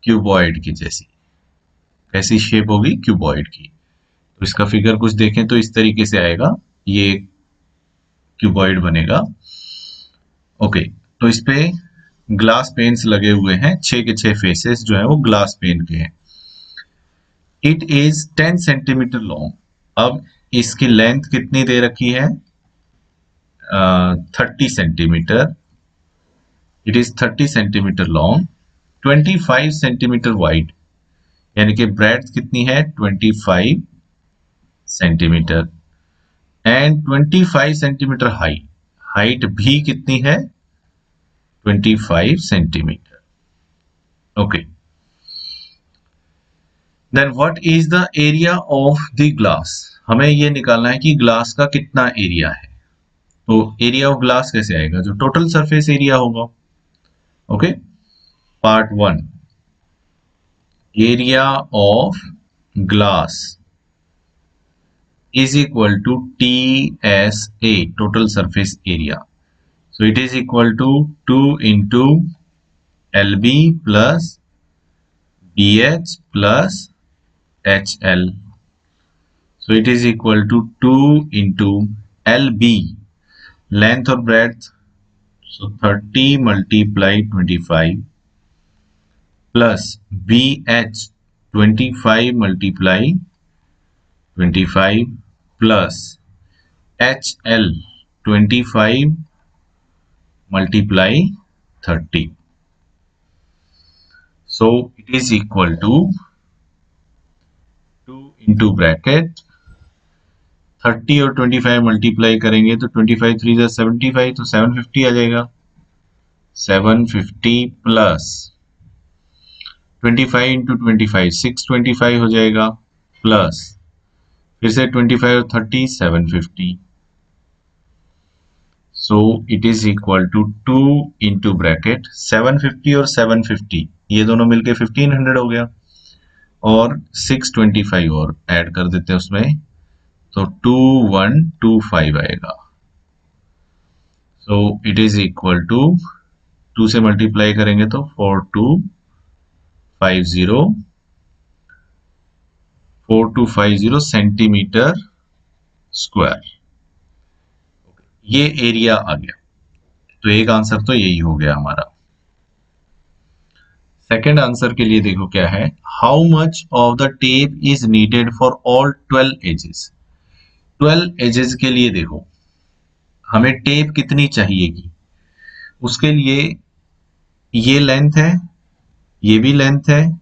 क्यूबॉइड की जैसी। कैसी शेप होगी, क्यूबॉइड की। तो इसका फिगर कुछ देखें तो इस तरीके से आएगा, ये क्यूबॉइड बनेगा। ओके, तो इस पे ग्लास पेन्स लगे हुए हैं, 6 के 6 फेसेस जो है वो ग्लास पेन के हैं। इट इज 10 सेंटीमीटर लॉन्ग, अब इसकी लेंथ कितनी दे रखी है, 30 centimetre, it is 30 centimetre long, 25 centimetre wide, यानी कि ब्रेड्थ कितनी है 25 centimetre, and 25 centimetre height, height भी कितनी है 25 centimetre. Okay, then what is the area of the glass, हमें ये निकालना है कि ग्लास का कितना एरिया है। तो एरिया ऑफ ग्लास कैसे आएगा, जो टोटल सरफेस एरिया होगा। Okay, part 1, area of glass is equal to TSA, total surface area. So it is equal to 2 into LB plus BH plus HL. So it is equal to 2 into LB, length or breadth, so 30 multiply 25, plus BH 25 multiply 25, plus HL 25 multiply 30. So it is equal to 2 into bracket 30 और 25 multiply करेंगे तो 25 3 जा 75, तो 750 आ जाएगा। 750 plus 25 into 25 625 हो जाएगा, plus फिर से 25 और 30 750। So it is equal to 2 into bracket 750 और 750 ये दोनों मिलके 1500 हो गया, और 625 और ऐड कर देते हैं उसमें, तो 2125 आएगा। So it is equal to 2 से मल्टीप्लाई करेंगे तो 4250 सेंटीमीटर स्क्वायर, ये एरिया आ गया। तो एक आंसर तो यही हो गया हमारा। सेकेंड आंसर के लिए देखो क्या है, how much of the tape is needed for all 12 edges. 12 edges के लिए देखो हमें टेप कितनी चाहिएगी, उसके लिए ये लेंथ है, ये भी लेंथ है,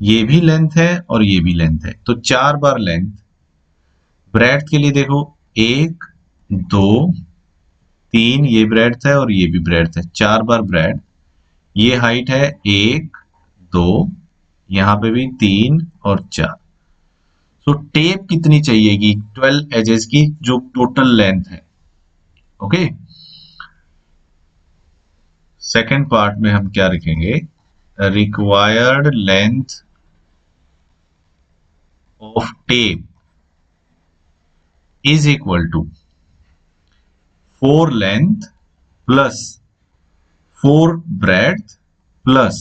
ये भी लेंथ है और ये भी लेंथ है, तो 4 बार लेंथ। ब्रेड्थ के लिए देखो 1 2 3, ये ब्रेड्थ है और ये भी ब्रेड्थ है, 4 बार ब्रेड। ये हाइट है 1 2, यहां पे भी 3 और 4। तो टेप कितनी चाहिएगी 12 एजेस की, जो टोटल लेंथ है। ओके, सेकेंड पार्ट में हम क्या लिखेंगे, required length of tape is equal to 4 length plus 4 breadth plus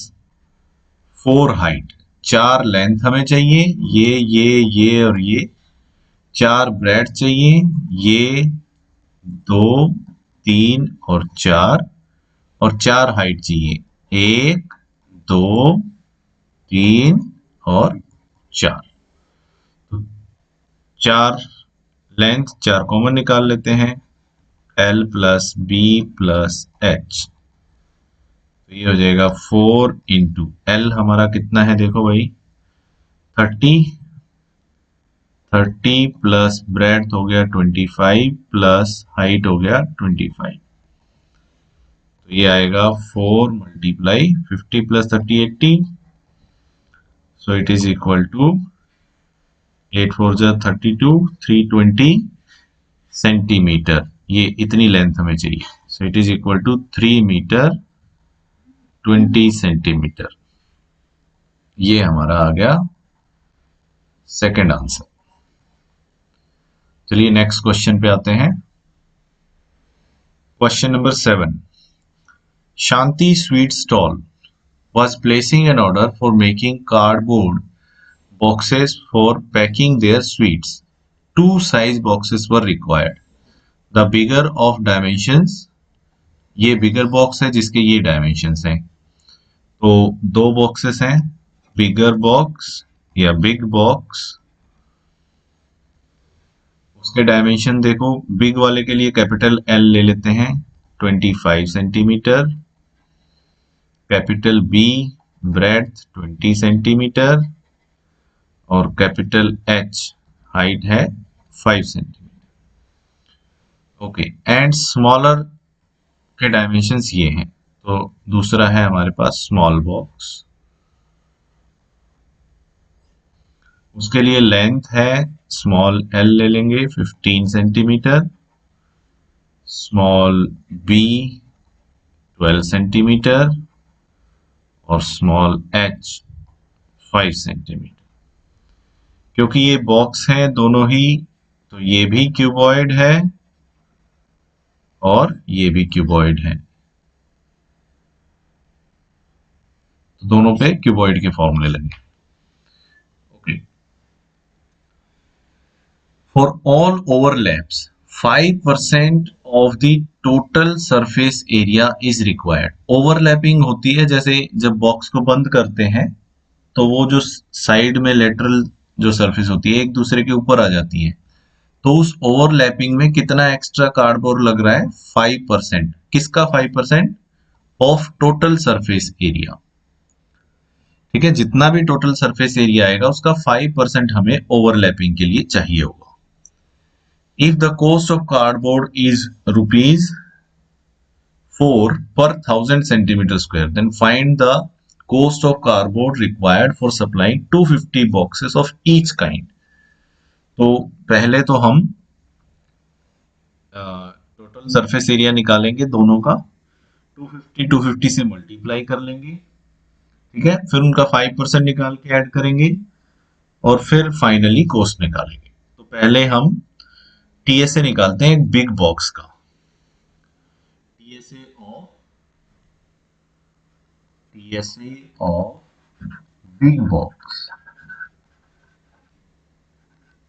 4 height। 4 length हमें चाहिए, ये और ये। 4 ब्रेड चाहिए, ये 2 3 और 4, और 4 हाइट चाहिए 1 2 3 और 4। तो 4 लेंथ 4 कॉमन निकाल लेते हैं, L plus B plus H, तो ये हो जाएगा 4 इंटू एल हमारा कितना है देखो भाई 30 प्लस ब्रेड्थ हो गया 25 प्लस हाइट हो गया 25, तो ये आएगा 4 multiply 50 plus 30 80, so it is equal to 8 4 32 320 centimetre. ये इतनी लेंथ हमें चाहिए, so it is equal to 3 metre 20 centimetre. ये हमारा आ गया सेकंड आंसर। चलिए नेक्स्ट क्वेश्चन पे आते हैं। Question number 7, Shanti sweet stall was placing an order for making cardboard boxes for packing their sweets. 2 size boxes were required. The bigger of dimensions, ये bigger box है जिसके ये डायमेंशंस हैं, तो 2 बॉक्सेस हैं, बिगर बॉक्स या बिग बॉक्स, उसके dimension देखो, बिग वाले के लिए कैपिटल एल ले लेते हैं 25 centimetre, capital B breadth 20 centimetre और कैपिटल एच हाइट है 5 सेंटीमीटर। ओके, एंड स्मॉलर के डायमेंशंस ये हैं। तो दूसरा है हमारे पास स्मॉल बॉक्स, उसके लिए लेंथ है स्मॉल एल ले लेंगे 15 सेंटीमीटर, स्मॉल बी 12 सेंटीमीटर और स्मॉल एच 5 सेंटीमीटर। क्योंकि ये बॉक्स हैं दोनों ही, तो ये भी क्यूबॉइड है और ये भी क्यूबॉइड है, तो दोनों पे क्यूबॉइड के फॉर्मूले लगे। Okay, for all overlaps 5% of the total surface area is required. Overlapping होती है, जैसे जब बॉक्स को बंद करते हैं तो वो जो साइड में लेटरल जो सरफेस होती है एक दूसरे के ऊपर आ जाती है, तो उस ओवरलैपिंग में कितना एक्स्ट्रा कार्डबोर्ड लग रहा है? 5%। किसका 5%? Of total surface area. ठीक है, जितना भी टोटल सरफेस एरिया आएगा उसका 5% हमें ओवरलैपिंग के लिए चाहिए होगा। If the cost of cardboard is rupees 4 per 1000 centimeter square, then find the cost of cardboard required for supplying 250 boxes of each kind. तो पहले तो हम टोटल सरफेस एरिया निकालेंगे दोनों का, 250 से मल्टीप्लाई कर लेंगे। ठीक है, फिर उनका 5% निकाल के ऐड करेंगे और फिर फाइनली कॉस्ट निकालेंगे। तो पहले हम टीएसए निकालते हैं बिग बॉक्स का। टीएसए ऑफ बिग बॉक्स,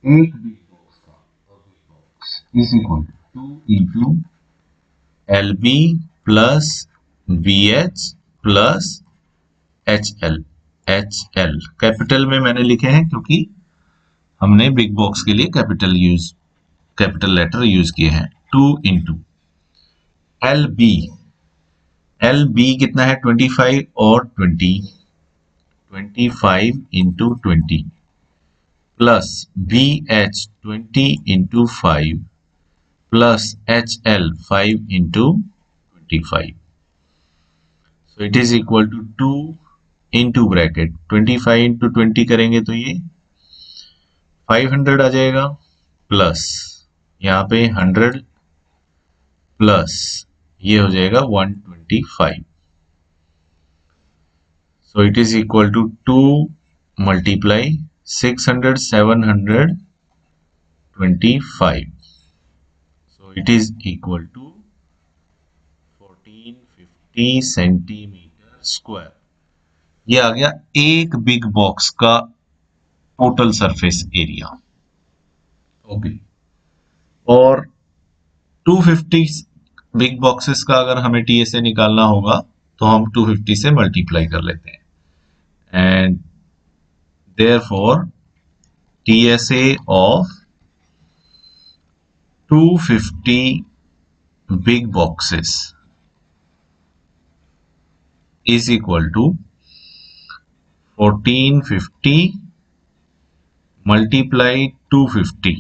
एक बिग बॉक्स का is equal to 2 into L B plus B H plus H L. Capital में मैंने लिखे हैं क्योंकि हमने बिग बॉक्स के लिए कैपिटल लेटर यूज किए हैं। 2 इंटू एल बी कितना है? 25 और 20, 25 into 20 plus B H 20 into 5 plus H L 5 into 25। So it is equal to 2 into bracket 25 into 20 करेंगे तो ये 500 आ जाएगा, प्लस यहाँ पे 100 प्लस ये हो जाएगा 125। So it is equal to 2 multiply 600 725। So it is equal to 1450 centimetre square. ये आ गया एक बिग बॉक्स का टोटल सरफेस एरिया। ओके, और 250 बिग बॉक्सेस का अगर हमें टीएसए निकालना होगा तो हम 250 से मल्टीप्लाई कर लेते हैं, and therefore TSA of 250 big boxes is equal to 1450 multiply 250।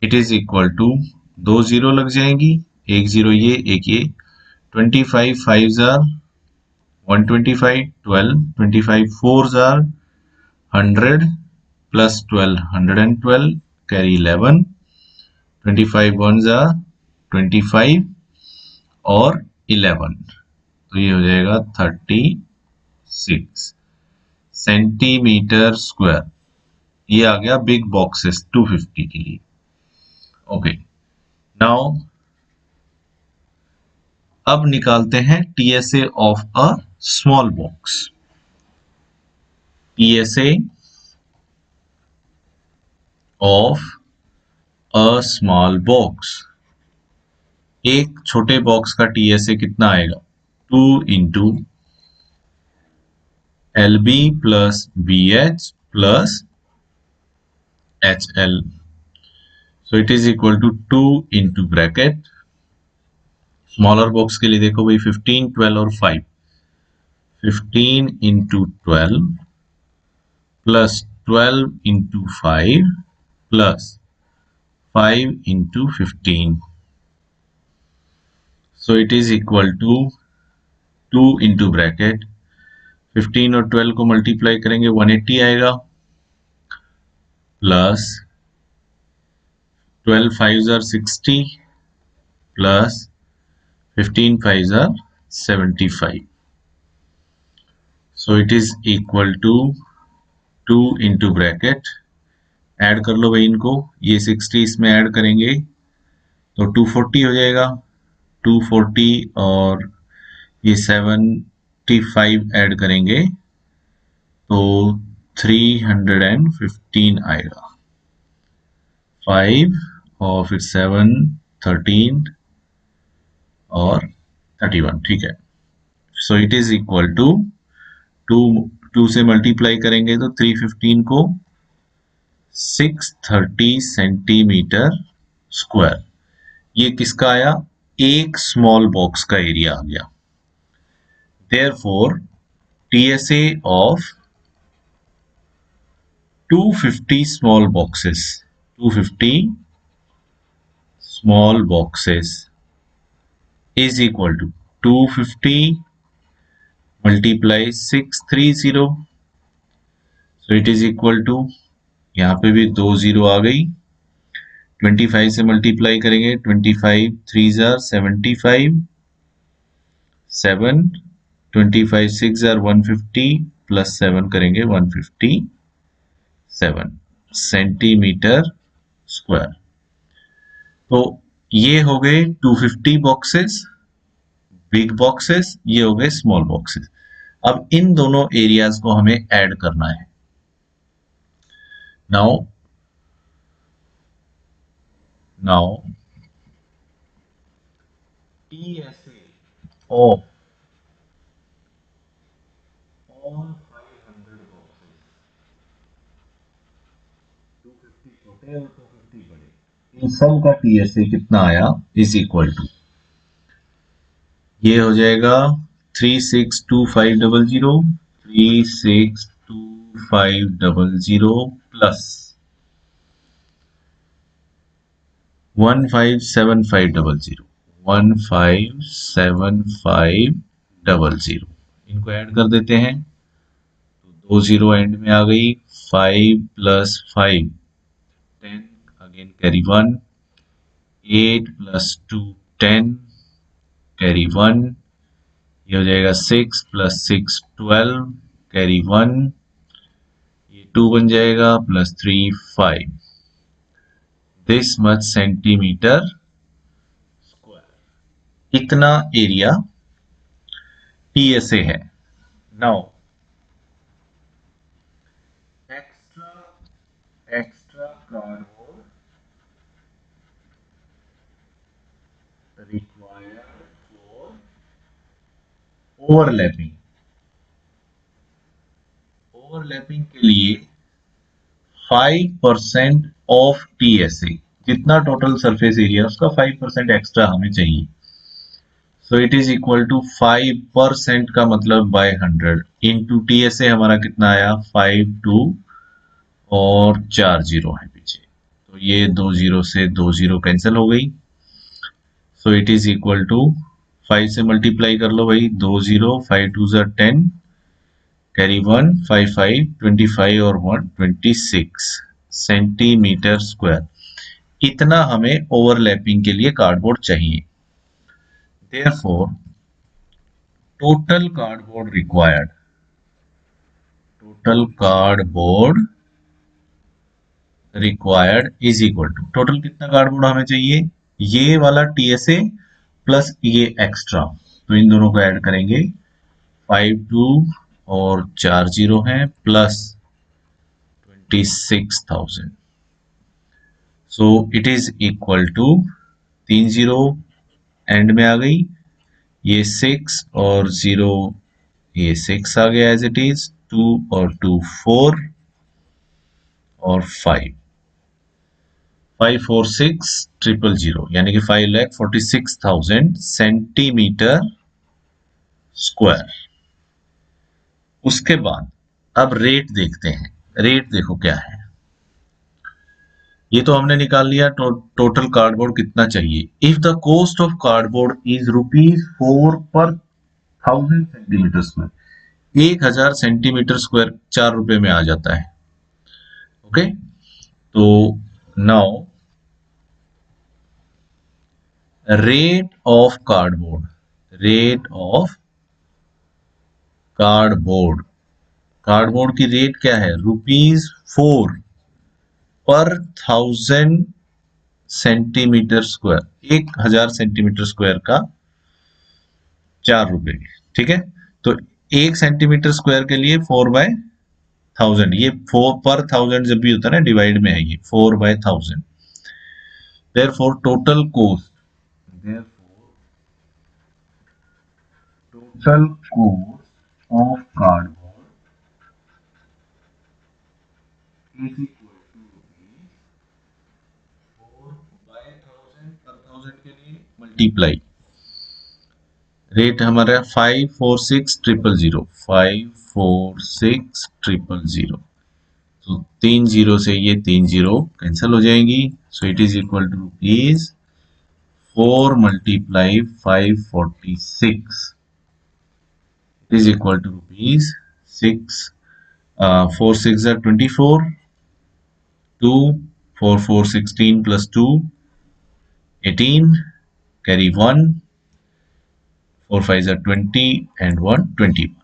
It is equal to, 2 zero लग जाएंगी, एक जीरो ये एक ये, 25 5 जार 125, 12 25 4 जार 100 प्लस 12 112 कैरी 11, 25 1 जार 25 और 11, तो ये हो जाएगा 36 सेंटीमीटर स्क्वायर। ये आ गया बिग बॉक्सेस 250 के लिए। ओके, नाउ अब निकालते हैं TSA of a small box. TSA of a small box, एक छोटे बॉक्स का टीएसए कितना आएगा? 2 into L B plus B H plus H L. So it is equal to 2 into ब्रैकेट, स्मॉलर बॉक्स के लिए देखो भाई 15, 12 और 5, 15 into 12 plus 12 into 5 plus 5 into 15. So it is equal to 2 into ब्रैकेट 15 और 12 को मल्टीप्लाई करेंगे 180 आएगा, plus 12 5s are 60 plus 15 5s are 75. So it is equal to 2 into ब्रैकेट, ऐड कर लो भाई इनको, ये 60 इसमें ऐड करेंगे तो 240 हो जाएगा, 240 और ये 75 ऐड करेंगे तो 315 आएगा, 5 और फिर 7 13 और 31, ठीक है। So it is equal to 2 से मल्टीप्लाई करेंगे तो 315 को 630 सेंटीमीटर स्क्वायर, ये किसका आया, एक स्मॉल बॉक्स का एरिया आ गया। Therefore TSA of 250 small boxes, 250 small boxes is equal to 250 multiply 630, so it is equal to, यहाँ पे भी 2 जीरो आ गई, 25 से मल्टीप्लाई करेंगे 25 3s are 75, 7 25 6 are 150 प्लस 7 करेंगे 157 सेंटीमीटर स्क्वायर। तो ये हो गए 250 बॉक्सेस बिग बॉक्सेस, ये हो गए स्मॉल बॉक्सेस। अब इन दोनों एरियाज को हमें ऐड करना है। Now TSA of all 500 boxes, 250 छोटे और 250 बड़े, इन सब का TSA कितना आया इज इक्वल टू, ये हो जाएगा 362500, 362500 प्लस 157500, 157500, इनको ऐड कर देते हैं तो 2 जीरो एंड में आ गई, 5 plus 5 10 again carry 1, 8 plus 2 10 carry 1, ये हो जाएगा 6 प्लस 6 12 कैरी 1, ये 2 बन जाएगा plus 3 5, this much centimetre square, इतना एरिया टीएसए है। Now extra cardboard required for overlapping, overlapping के लिए 5% ऑफ टीएसए, जितना टोटल सरफेस एरिया उसका 5% एक्स्ट्रा हमें चाहिए। So it is equal to 5% का मतलब बाय 100 इंटू टीएसए हमारा कितना आया 52 और 4 जीरो है पीछे, तो ये 2 जीरो से 2 जीरो कैंसिल हो गई। So it is equal to 5 से मल्टीप्लाई कर लो भाई, 2 जीरो 5 2 ज़ा 10 कैरी 1 5 5 25 और 1 26 सेंटीमीटर स्क्वायर, इतना हमें ओवरलैपिंग के लिए कार्डबोर्ड चाहिए। Therefore, total cardboard required is equal to, total कितना कार्डबोर्ड हमें चाहिए, ये वाला टीएसए प्लस ये एक्स्ट्रा, तो इन दोनों को ऐड करेंगे 52 और 4 जीरो हैं plus 26,000, so it is equal to 3 zero end में आ गई, ये 6 और 0 ये 6 आ गया एज इट इज, 2 और 2 4 और 5, 546,000 यानी कि 5,46,000 सेंटीमीटर स्क्वायर। उसके बाद अब रेट देखते हैं। रेट देखो क्या है। ये तो हमने निकाल लिया टोटल कार्डबोर्ड कितना चाहिए। If the cost of cardboard is ₹4 पर 1000 सेंटीमीटर स्क्वायर, 1000 सेंटीमीटर स्क्वायर 4 रुपए में आ जाता है। ओके, तो now rate of cardboard, rate of cardboard, cardboard की रेट क्या है? ₹4 पर 1000 सेंटीमीटर स्क्वायर, 1000 सेंटीमीटर स्क्वायर का 4 रुपए। ठीक है, तो 1 सेंटीमीटर स्क्वायर के लिए 4/1000, ये 4 पर 1000 जब भी होता है ना डिवाइड में है, ये 4/1000। therefore total cost, therefore total cost of cardboard is equal to 4/1000 पर 1000 के लिए मल्टीप्लाई रेट हमारा 546,000, 546,000। तो 3 जीरो से ये 3 जीरो कैंसिल हो जाएंगी। So it is equal to ₹4 multiply 546 is equal to ₹6। 4 6 are 24, 2 4 4 16 plus 2 18, carry 1, 4 5 are 20 and 1 21।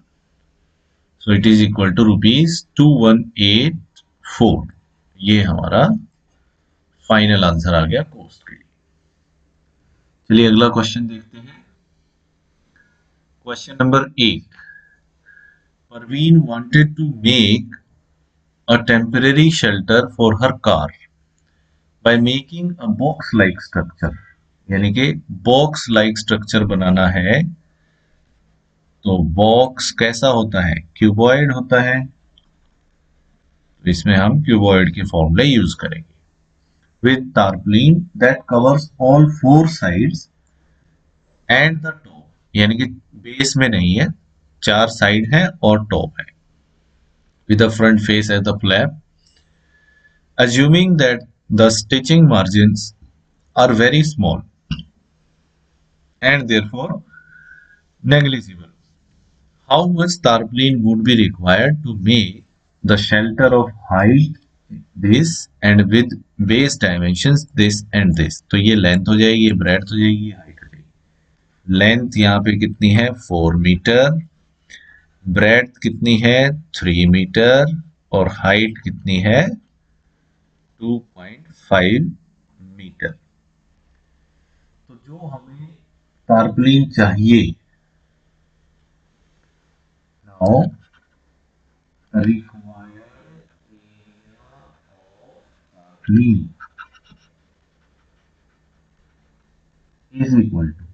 so it is equal to ₹2184। ये हमारा फाइनल आंसर आ गया कोस्ट के लिए। चलिए अगला क्वेश्चन देखते हैं। Question number 8, Parveen wanted to make a temporary shelter for her car by making a box like structure, यानी कि बॉक्स लाइक स्ट्रक्चर बनाना है। तो बॉक्स कैसा होता है? क्यूबॉइड होता है, तो इसमें हम क्यूबॉइड के फॉर्मूले यूज करेंगे। With tarpaulin that covers all 4 sides and the top, यानी कि बेस में नहीं है, 4 साइड है और टॉप है। With the front face as the flap, assuming that the stitching margins are very small and therefore negligible, how much tarpaulin would be required to make the shelter of height this and with base dimensions this and this? तो ये length हो जाएगी, ये breadth हो जाएगी, ये height हो जाएगी। लेंथ यहाँ पे कितनी है? 4 मीटर, ब्रेड्थ कितनी है? 3 मीटर, और हाइट कितनी है? 2.5 मीटर। तो जो हमें टार्पलिन चाहिए, now required area of tarpaulin is equal to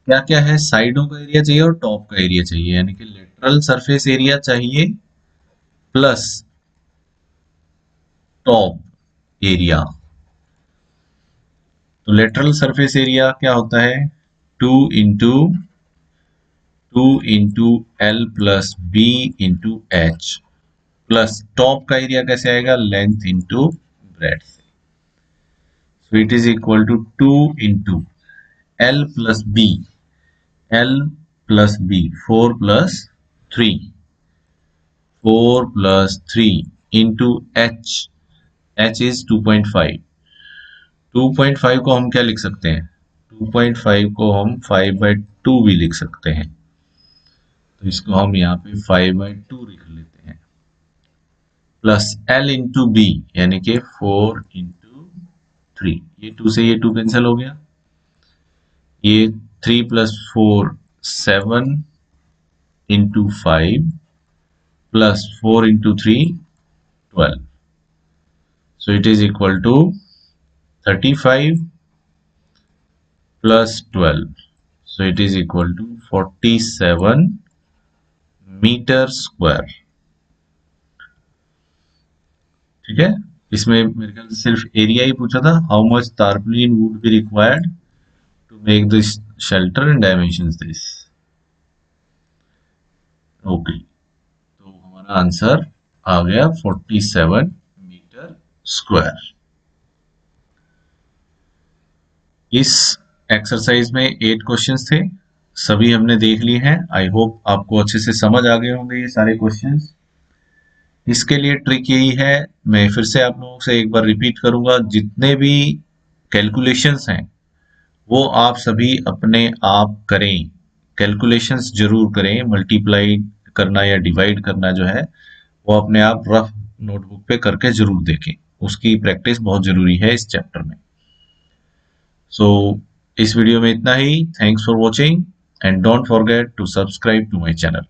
क्या क्या है? साइडों का एरिया चाहिए और टॉप का एरिया चाहिए, यानी कि लेटरल सरफेस एरिया चाहिए प्लस टॉप एरिया। तो लेटरल सरफेस एरिया क्या होता है? 2 × L plus B × H, plus top का एरिया कैसे आएगा? Length into breadth. So it is equal to 2 × L plus B, L plus B, 4 plus 3, 4 plus 3 into H, H is 2.5। 2.5 को हम क्या लिख सकते हैं? 2.5 को हम 5/2 भी लिख सकते हैं, तो इसको हम यहाँ पे 5/2 लिख लेते हैं, प्लस L इंटू बी, यानी कि 4 × 3, ये 2 से ये 2 कैंसिल हो गया, ये 3 + 4 7 × 5 plus 4 × 3 12। So it is equal to 35 plus 12. So it is equal to 47 metre square. ठीक है, इसमें मेरे ख्याल से सिर्फ एरिया ही पूछा था, how much tarpaulin would be required to make this shelter and dimensions this. Okay, तो हमारा आंसर आ गया 47 मीटर स्क्वायर। इस एक्सरसाइज में 8 क्वेश्चंस थे, सभी हमने देख लिए हैं। आई होप आपको अच्छे से समझ आ गए होंगे ये सारे क्वेश्चंस। इसके लिए ट्रिक यही है, मैं फिर से आप लोगों से एक बार रिपीट करूंगा, जितने भी कैलकुलेशंस हैं वो आप सभी अपने आप करें, कैलकुलेशंस जरूर करें। मल्टीप्लाई करना या डिवाइड करना जो है वो अपने आप रफ नोटबुक पे करके जरूर देखें, उसकी प्रैक्टिस बहुत जरूरी है इस चैप्टर में। सो इस वीडियो में इतना ही। Thanks for watching and don't forget to subscribe to my channel.